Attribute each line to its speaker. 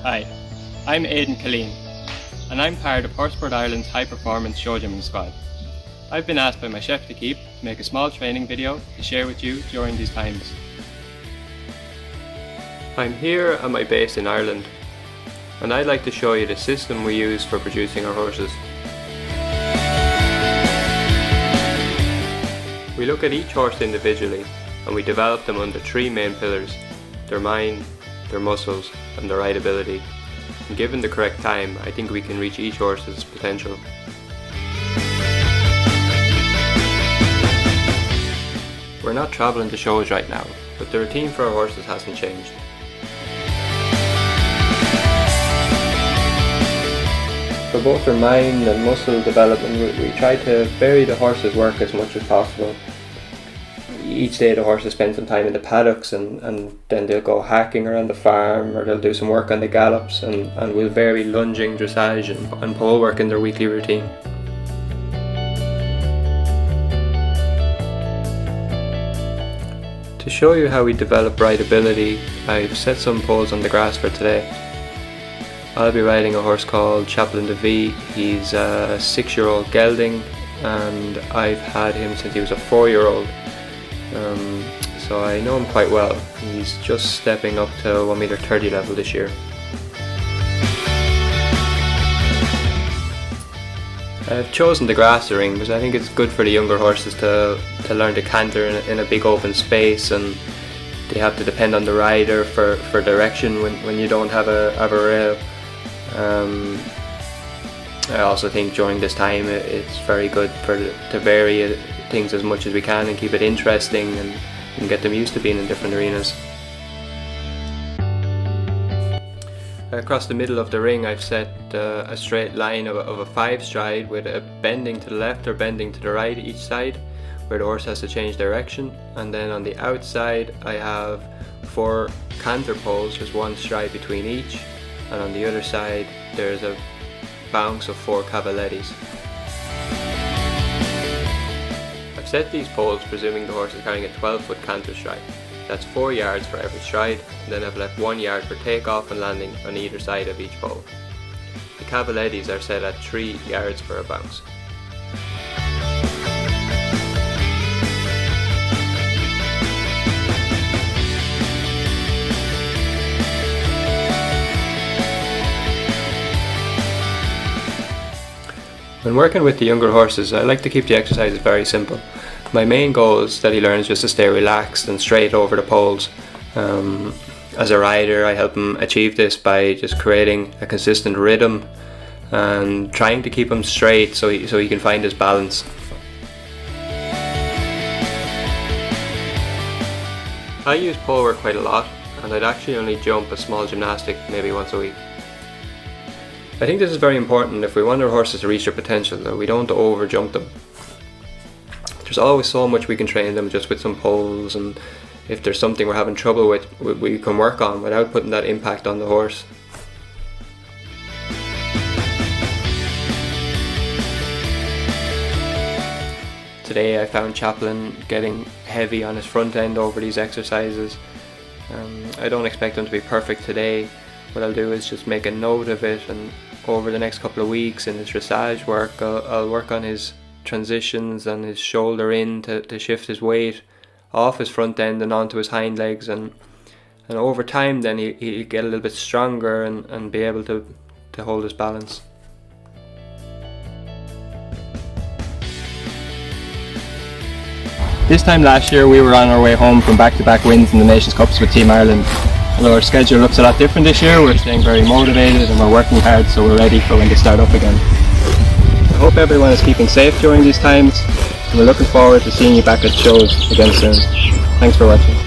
Speaker 1: Hi, I'm Aidan Killeen, and I'm part of Horseport Ireland's High Performance Show Gymming squad. I've been asked by my chef to keep to make a small training video to share with you during these times. I'm here at my base in Ireland, and I'd like to show you the system we use for producing our horses. We look at each horse individually, and we develop them under three main pillars: their mind, their muscles, and their rideability. And given the correct time, I think we can reach each horse's potential. We're not travelling to shows right now, but the routine for our horses hasn't changed. For both their mind and muscle development, we try to vary the horse's work as much as possible. Each day the horses spend some time in the paddocks and then they'll go hacking around the farm, or they'll do some work on the gallops, and we'll vary lunging, dressage and pole work in their weekly routine. To show you how we develop rideability, I've set some poles on the grass for today. I'll be riding a horse called Chaplin the V. He's a 6-year-old gelding, and I've had him since he was a 4-year-old. So I know him quite well. He's just stepping up to 1.30 m level this year. I've chosen the grass ring because I think it's good for the younger horses to learn to canter in a big open space, and they have to depend on the rider for direction when you don't have a rail. I also think during this time it's very good to vary things as much as we can and keep it interesting and get them used to being in different arenas. Across the middle of the ring I've set a straight line of a 5 stride with a bending to the left or bending to the right each side, where the horse has to change direction. And then on the outside I have 4 canter poles, there's 1 stride between each, and on the other side there's a bounce of 4 cavalettis. I've set these poles presuming the horse is carrying a 12-foot canter stride. That's 4 yards for every stride, and then I've left 1 yard for takeoff and landing on either side of each pole. The cavalettis are set at 3 yards for a bounce. When working with the younger horses, I like to keep the exercises very simple. My main goal is that he learns just to stay relaxed and straight over the poles. As a rider, I help him achieve this by just creating a consistent rhythm and trying to keep him straight so he can find his balance. I use pole work quite a lot, and I'd actually only jump a small gymnastic maybe once a week. I think this is very important if we want our horses to reach their potential, that we don't over jump them. There's always so much we can train them just with some poles, and if there's something we're having trouble with, we can work on without putting that impact on the horse. Today I found Chaplin getting heavy on his front end over these exercises. I don't expect him to be perfect today. What I'll do is just make a note of it, and over the next couple of weeks in his dressage work I'll work on his transitions and his shoulder in to shift his weight off his front end and onto his hind legs, and over time then he'll get a little bit stronger and be able to hold his balance. This time last year we were on our way home from back-to-back wins in the Nations Cups with Team Ireland. Although our schedule looks a lot different this year, we're staying very motivated and we're working hard, so we're ready for when they start up again. I hope everyone is keeping safe during these times, and we're looking forward to seeing you back at shows again soon. Thanks for watching.